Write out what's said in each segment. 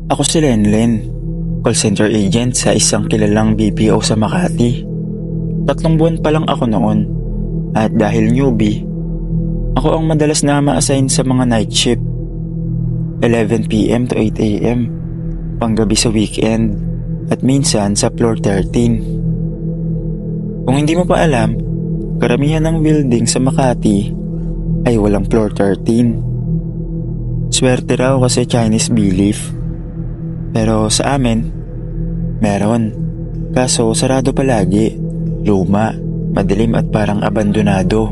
Ako si Lenlen, call center agent sa isang kilalang BPO sa Makati. 3 buwan pa lang ako noon at dahil newbie, ako ang madalas na ma-assign sa mga night shift. 11 PM to 8 AM, panggabi sa weekend at minsan sa floor 13. Kung hindi mo pa alam, karamihan ng building sa Makati ay walang floor 13. Swerte raw kasi Chinese belief. Pero sa amin, meron. Kaso sarado palagi, luma, madilim at parang abandonado.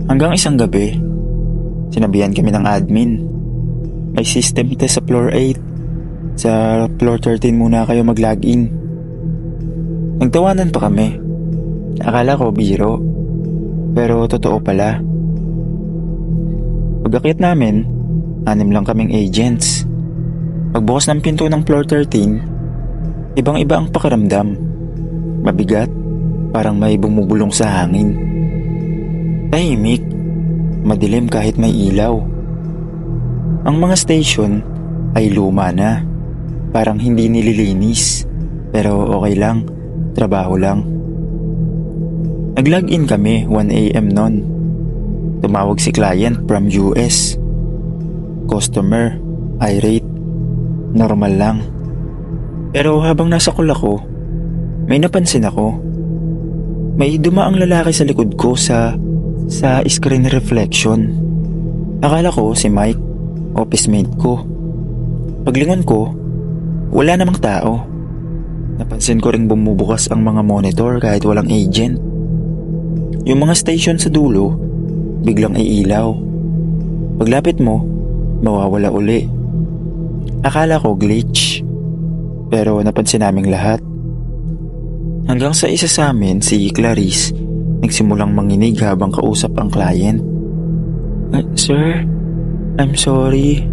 Hanggang isang gabi, sinabihan kami ng admin. May system test sa floor 8. Sa floor 13 muna kayo mag-login. Nagtawanan pa kami. Akala ko biro, pero totoo pala. Pag-akyat namin, 6 lang kaming agents. Pagbukas ng pinto ng floor 13, ibang-iba ang pakiramdam. Mabigat, parang may bumubulong sa hangin. Tahimik, madilim kahit may ilaw. Ang mga station ay luma na, parang hindi nililinis. Pero okay lang, trabaho lang. Nag-login kami 1 AM nun. Tumawag si client from US. Customer, irate. Normal lang. Pero habang nasa call ako, may napansin ako. May dumaang lalaki sa likod ko sa screen reflection. Akala ko si Mike, office mate ko. Paglingon ko, wala namang tao. Napansin ko ring bumubukas ang mga monitor kahit walang agent. Yung mga station sa dulo, biglang iilaw. Paglapit mo, mawawala uli. Akala ko glitch, pero napansin naming lahat. Hanggang sa isa sa amin, si Clarice, nagsimulang manginig habang kausap ang client. Sir, I'm sorry.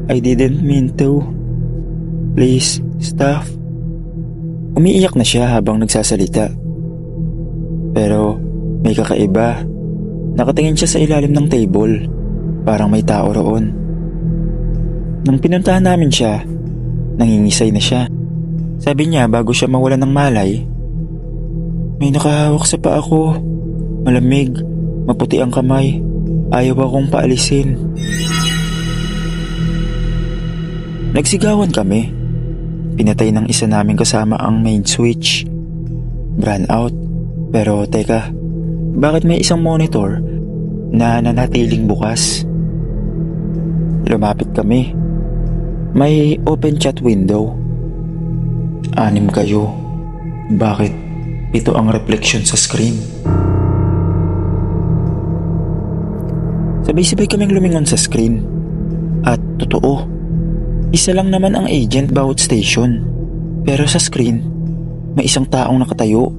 I didn't mean to. Please, stop. Umiiyak na siya habang nagsasalita. Pero may kakaiba. Nakatingin siya sa ilalim ng table. Parang may tao roon. Nang pinuntahan namin siya, nangingisay na siya. Sabi niya bago siya mawala ng malay, may nakahawak sa paa ko. Malamig, maputi ang kamay. Ayaw akong paalisin. Nagsigawan kami. Pinatay ng isa naming kasama ang main switch. Brand out. Pero teka, bakit may isang monitor na nanatiling bukas? Lumapit kami. May open chat window. 6 kayo. Bakit? Ito ang reflection sa screen. Sabay-sabay kaming lumingon sa screen. At totoo, isa lang naman ang agent bawat station. Pero sa screen, may isang taong nakatayo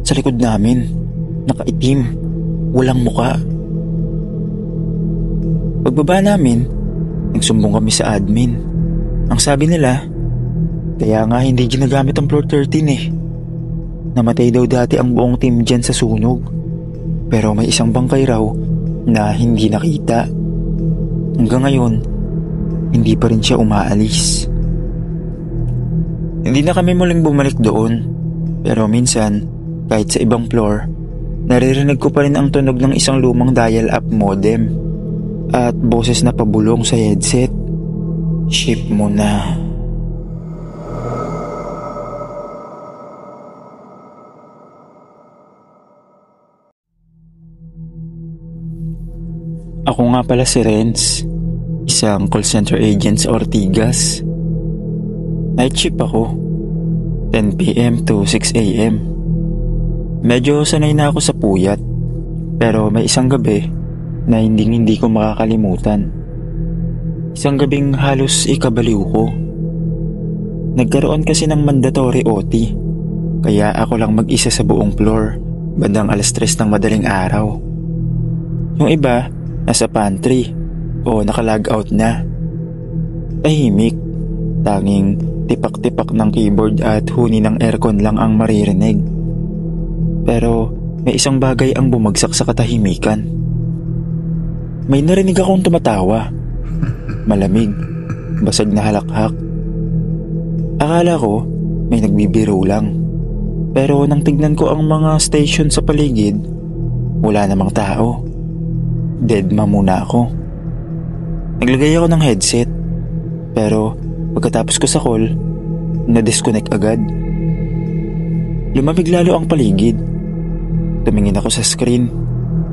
sa likod namin. Nakaitim, walang muka. Pagbaba namin, nagsumbong kami sa admin. Ang sabi nila, kaya nga hindi ginagamit ang floor 13 eh. Namatay daw dati ang buong team dyan sa sunog. Pero may isang bangkay raw na hindi nakita. Hanggang ngayon, hindi pa rin siya umaalis. Hindi na kami muling bumalik doon. Pero minsan, kahit sa ibang floor, naririnig ko pa rin ang tunog ng isang lumang dial-up modem at boses na pabulong sa headset. Ship mo na. Ako nga pala si Renz, isang call center agent sa Ortigas. Night shift ako, 10 PM to 6 AM. Medyo sanay na ako sa puyat, pero may isang gabi na hindi ko makakalimutan. Isang gabing halos ikabaliw ko. Nagkaroon kasi ng mandatory OT, kaya ako lang mag-isa sa buong floor, bandang 3:00 ng madaling araw. Yung iba, nasa pantry o naka-log out na. Tahimik, tanging tipak-tipak ng keyboard at huni ng aircon lang ang maririnig. Pero may isang bagay ang bumagsak sa katahimikan. May narinig akong tumatawa. Malamig, basag na halakhak, Akala ko may nagbibiro lang. Pero nang tignan ko ang mga station sa paligid, wala namang tao. Deadma muna ako. Naglagay ako ng headset. Pero pagkatapos ko sa call, na-disconnect agad. Lumamig lalo ang paligid. Tumingin ako sa screen.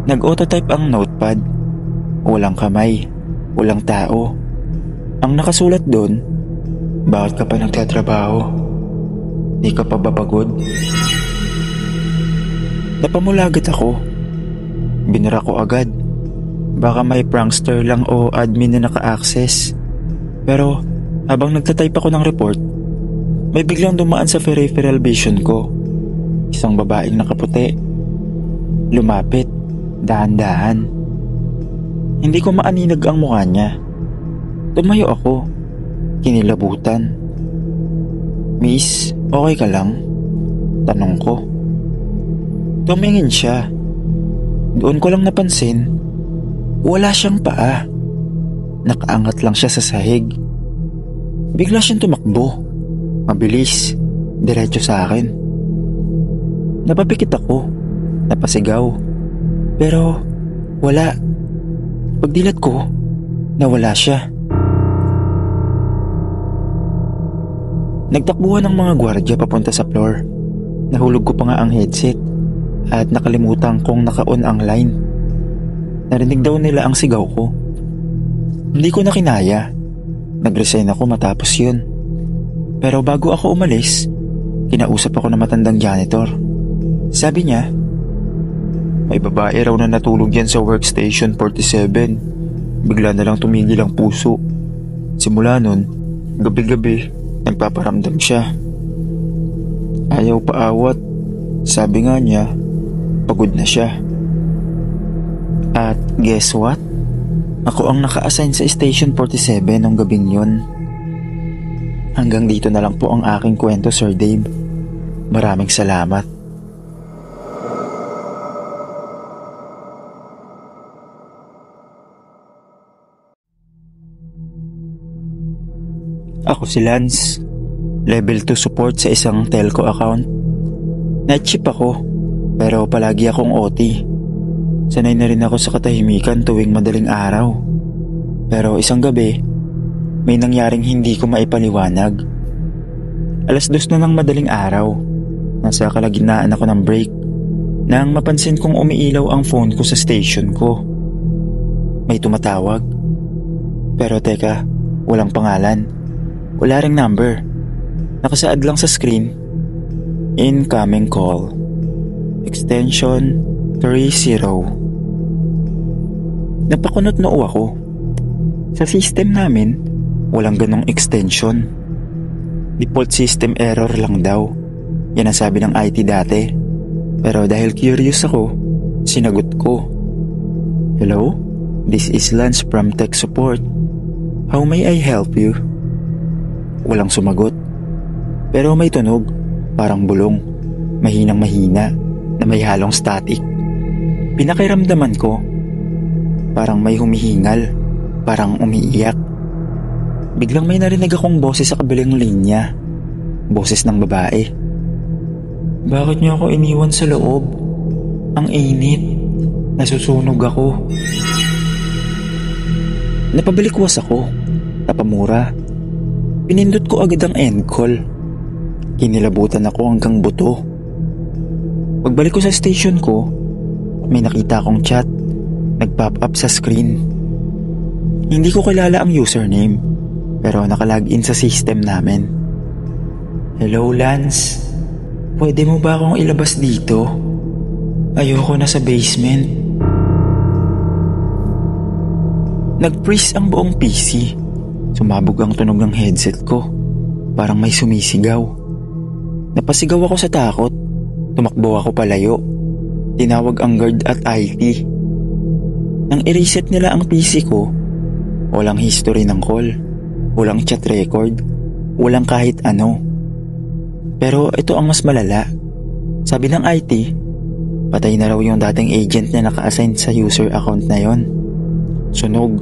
Nag-autotype ang notepad. Walang kamay, walang tao. Ang nakasulat doon, bakit ka pa nagtatrabaho? Di ka pa ba pagod? Napamulagat ako. Binara ko agad. Baka may prankster lang o admin na naka-access. Pero habang nagtatype ako ng report, may biglang dumaan sa peripheral vision ko. Isang babaeng nakaputi. Lumapit, dahan-dahan. Hindi ko maaninag ang mukha niya. Tumayo ako. Kinilabutan. Miss, okay ka lang? Tanong ko. Tumingin siya. Doon ko lang napansin, wala siyang paa. Nakaangat lang siya sa sahig. Bigla siyang tumakbo. Mabilis, diretso sa akin. Napapikit ako. Napasigaw. Pero wala. Pagdilat ko, nawala siya. Nagtakbuhan ng mga gwardiya papunta sa floor. Nahulog ko pa nga ang headset at nakalimutan kong naka-on ang line. Narinig daw nila ang sigaw ko. Hindi ko na kinaya. Nag-resign ako matapos yun. Pero bago ako umalis, kinausap ako ng matandang janitor. Sabi niya, may babae raw na natulog yan sa workstation 47. Bigla na lang tumigil ang puso. Simula nun, gabi-gabi, nagpaparamdam siya. Ayaw paawat. Sabi nga niya, pagod na siya. At guess what? Ako ang naka-assign sa Station 47 nung gabing yun. Hanggang dito na lang po ang aking kwento, Sir Dave. Maraming salamat. Ako si Lance, level 2 support sa isang telco account. Night shift ako, pero palagi akong OT. Sanay na rin ako sa katahimikan tuwing madaling araw. Pero isang gabi, may nangyaring hindi ko maipaliwanag. 2:00 na ng madaling araw, nasa kalagitnaan ako ng break, nang mapansin kong umiilaw ang phone ko sa station ko. May tumatawag. Pero teka, walang pangalan. Wala ring number. Nakasaad lang sa screen, incoming call. Extension 30. Napakunot noo ako. Sa system namin, walang ganong extension. Default system error lang daw. Yan ang sabi ng IT dati. Pero dahil curious ako, sinagot ko. Hello? This is Lance from Tech Support. How may I help you? Walang sumagot. Pero may tunog, parang bulong. Mahinang mahina, na may halong static. Pinakiramdaman ko, parang may humihingal, parang umiiyak. Biglang may narinig akong boses sa kabilang linya. Boses ng babae. Bakit niyo ako iniwan sa loob? Ang init. Nasusunog ako. Napabalikwas ako. Napamura. Pinindot ko agad ang end call. Kinilabutan ako hanggang buto. Pagbalik ko sa station ko, may nakita akong chat. Nag-pop up sa screen. Hindi ko kilala ang username, pero nakalagin sa system namin. Hello Lance, pwede mo ba akong ilabas dito? Ayoko na sa basement. Nag-freeze ang buong PC. Sumabog ang tunog ng headset ko. Parang may sumisigaw. Napasigaw ako sa takot. Tumakbo ako palayo. Tinawag ang guard at IT. Nang i-reset nila ang PC ko, walang history ng call, walang chat record, walang kahit ano. Pero ito ang mas malala. Sabi ng IT, patay na raw yung dating agent na naka-assign sa user account na yon. Sunog.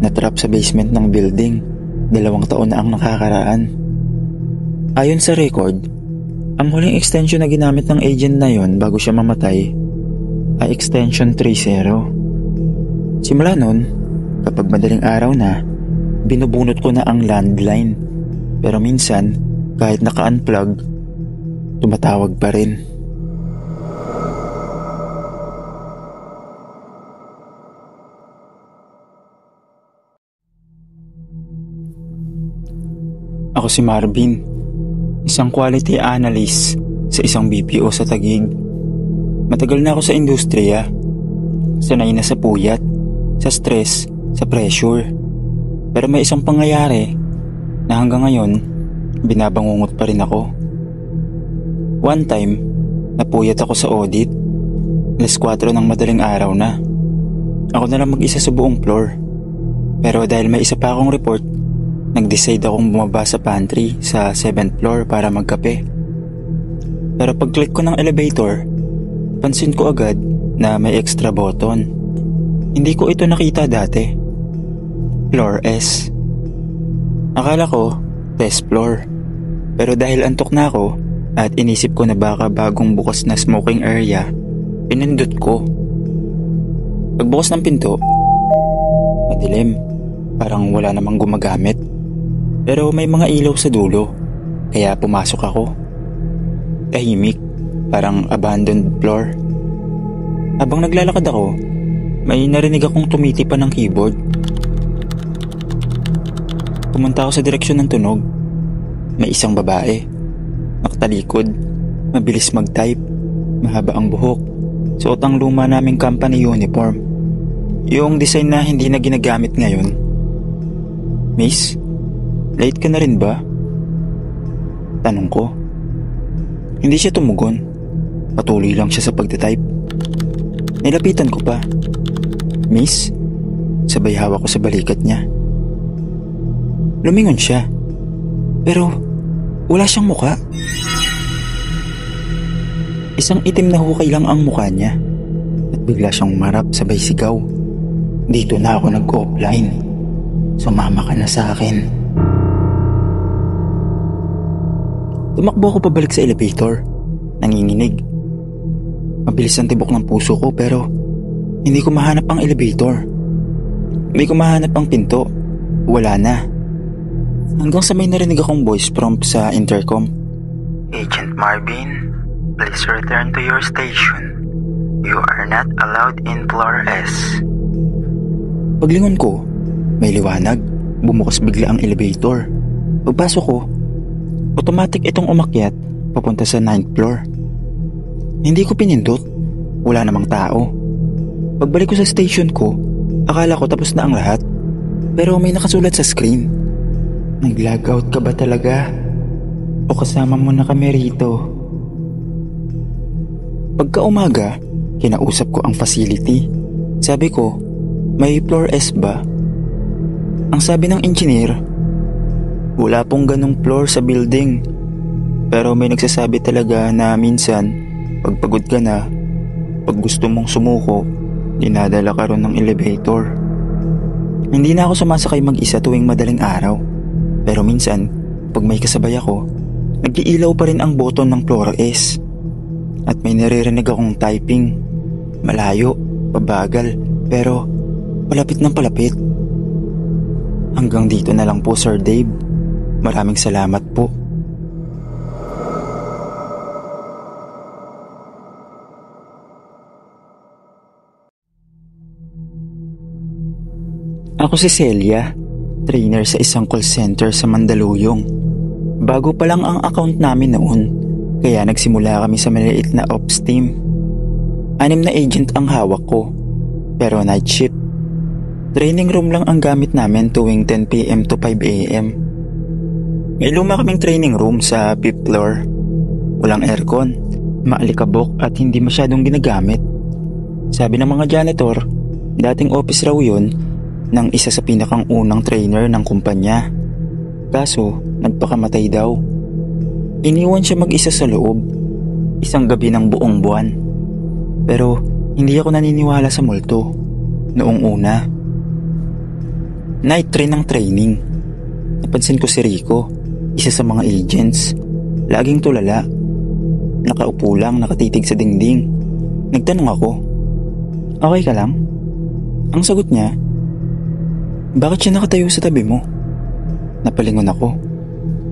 Natrap sa basement ng building. 2 taon na ang nakakaraan. Ayon sa record, ang huling extension na ginamit ng agent na yon bago siya mamatay ay extension 30. Simula nun, kapag madaling araw na, binubunot ko na ang landline. Pero minsan, kahit naka-unplug, tumatawag pa rin. Ako si Marvin, isang quality analyst sa isang BPO sa Taguig. Matagal na ako sa industriya. Sanay na sa puyat, sa stress, sa pressure. Pero may isang pangyayari na hanggang ngayon, binabangungot pa rin ako. One time, napuyat ako sa audit. 4:00 ng madaling araw na. Ako na lang mag-isa sa buong floor. Pero dahil may isa pa akong report, nag-decide akong bumaba sa pantry sa 7th floor para magkape. Pero pag-click ko ng elevator, pansin ko agad na may extra button. Hindi ko ito nakita dati. Floor S. Akala ko, test floor. Pero dahil antok na ako at inisip ko na baka bagong bukas na smoking area, pinindot ko. Pagbukas ng pinto, madilim. Parang wala namang gumagamit. Pero may mga ilaw sa dulo, kaya pumasok ako. Tahimik, parang abandoned floor. Habang naglalakad ako, may narinig akong tumitipan ng keyboard. Pumunta ako sa direksyon ng tunog. May isang babae, nakatalikod, mabilis mag-type, mahaba ang buhok, suot ang luma naming company uniform. Yung design na hindi na ginagamit ngayon. Miss, late ka na rin ba? Tanong ko. Hindi siya tumugon. Patuloy lang siya sa pagtatype. Nilapitan ko pa. Miss, sabay hawak ko sa balikat niya. Lumingon siya. Pero wala siyang muka. Isang itim na hukay lang ang mukha niya. At bigla siyang marap sabay sigaw. Dito na ako nag-offline. Sumama ka na sa akin. Tumakbo ako pabalik sa elevator. Nanginginig. Mabilis ang tibok ng puso ko pero hindi ko mahanap ang elevator. Hindi ko mahanap ang pinto. Wala na. Hanggang sa may narinig akong voice prompt sa intercom. Agent Marvin, please return to your station. You are not allowed in floor S. Paglingon ko, may liwanag. Bumukas bigla ang elevator. Pagpasok ko, automatic itong umakyat papunta sa 9th floor. Hindi ko pinindot. Wala namang tao. Pagbalik ko sa station ko, akala ko tapos na ang lahat. Pero may nakasulat sa screen. Nag-logout ka ba talaga? O kasama mo na kami rito? Pagka umaga, kinausap ko ang facility. Sabi ko, may floor S ba? Ang sabi ng engineer, wala pong ganong floor sa building. Pero may nagsasabi talaga na minsan, pag pagod ka na, pag gusto mong sumuko, dinadala ka ron ng elevator. Hindi na ako sumasakay mag-isa tuwing madaling araw. Pero minsan, pag may kasabay ako, nag-iilaw pa rin ang button ng floor S. At may naririnig akong typing. Malayo, pabagal, pero palapit ng palapit. Hanggang dito na lang po, Sir Dave. Maraming salamat po. Ako si Celia, trainer sa isang call center sa Mandaluyong. Bago pa lang ang account namin noon, kaya nagsimula kami sa maliit na ops team. 6 na agent ang hawak ko, pero night shift. Training room lang ang gamit namin tuwing 10 PM to 5 AM. May luma kaming training room sa 5th floor. Walang aircon, maalikabok at hindi masyadong ginagamit. Sabi ng mga janitor, dating office raw yun ng isa sa pinakang unang trainer ng kumpanya. Kaso, nagpakamatay daw. Iniwan siya mag-isa sa loob. Isang gabi ng buong buwan. Pero, hindi ako naniniwala sa multo. Noong una. Night train ng training. Napansin ko si Rico, isa sa mga agents. Laging tulala. Nakaupo lang, nakatitig sa dingding. Nagtanong ako, "Okay ka lang?" Ang sagot niya, "Bakit siya nakatayo sa tabi mo?" Napalingon ako.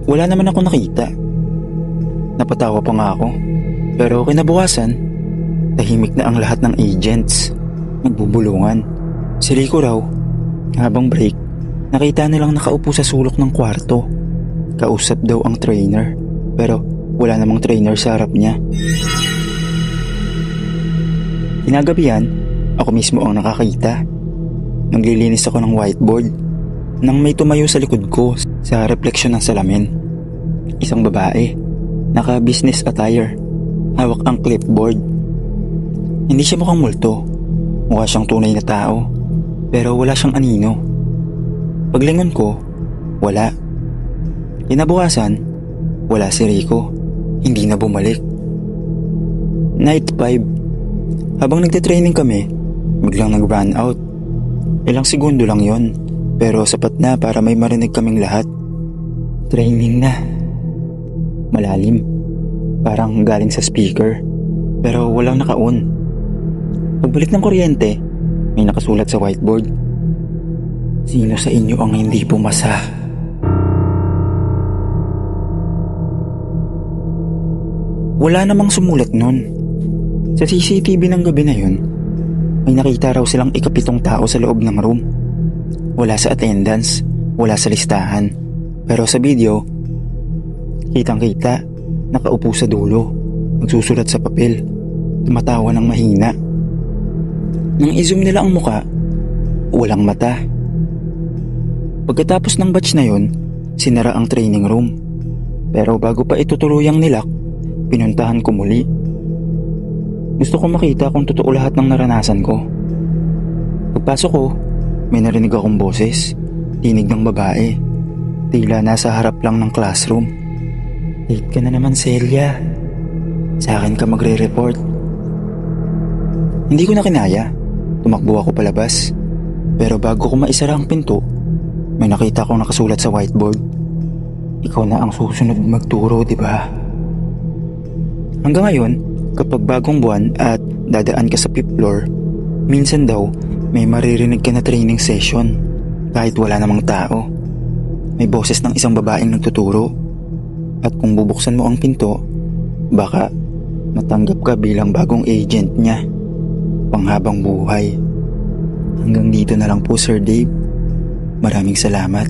Wala naman ako nakita. Napatawa pa nga ako. Pero kinabukasan, tahimik na ang lahat ng agents. Nagbubulungan. Si Rico raw, habang break, nakita nilang nakaupo sa sulok ng kwarto. Kausap daw ang trainer, pero wala namang trainer sa harap niya. Kinagabihan, ako mismo ang nakakita. Naglilinis ako ng whiteboard nang may tumayo sa likod ko sa refleksyon ng salamin. Isang babae, naka-business attire, hawak ang clipboard. Hindi siya mukhang multo, mukha siyang tunay na tao, pero wala siyang anino. Paglingon ko, wala. Kinabukasan, wala si Rico, hindi na bumalik. Night 5, habang nagte-training kami, biglang nag-run out. Ilang segundo lang yon, pero sapat na para may marinig kaming lahat. Training na. Malalim, parang galing sa speaker, pero walang naka-on. Pagbalik ng kuryente, may nakasulat sa whiteboard, "Sino sa inyo ang hindi pumasa?" Wala namang sumulat nun. Sa CCTV ng gabi na yun, may nakita raw silang ikapitong tao sa loob ng room. Wala sa attendance, wala sa listahan, pero sa video, kitang-kita, nakaupo sa dulo, nagsusulat sa papel, tumatawa ng mahina. Nang i-zoom nila ang muka, walang mata. Pagkatapos ng batch na yun, sinara ang training room. Pero bago pa ito tuluyang nilak, pinuntahan ko muli. Gusto ko makita kung totoo lahat ng naranasan ko. Pagpasok ko, may narinig akong boses, tinig ng babae. Tila nasa harap lang ng classroom. "Late ka na naman, Celia. Sa akin ka magre-report." Hindi ko na kinaya. Tumakbo ako palabas. Pero bago ko maisara ang pinto, may nakita akong nakasulat sa whiteboard, "Ikaw na ang susunod magturo, di ba?" Hanggang ngayon, kapag bagong buwan at dadaan ka sa 5th floor, minsan daw may maririnig ka na training session kahit wala namang tao. May boses ng isang babaeng nagtuturo, at kung bubuksan mo ang pinto, baka matanggap ka bilang bagong agent niya, panghabang buhay. Hanggang dito na lang po, Sir Dave. Maraming salamat.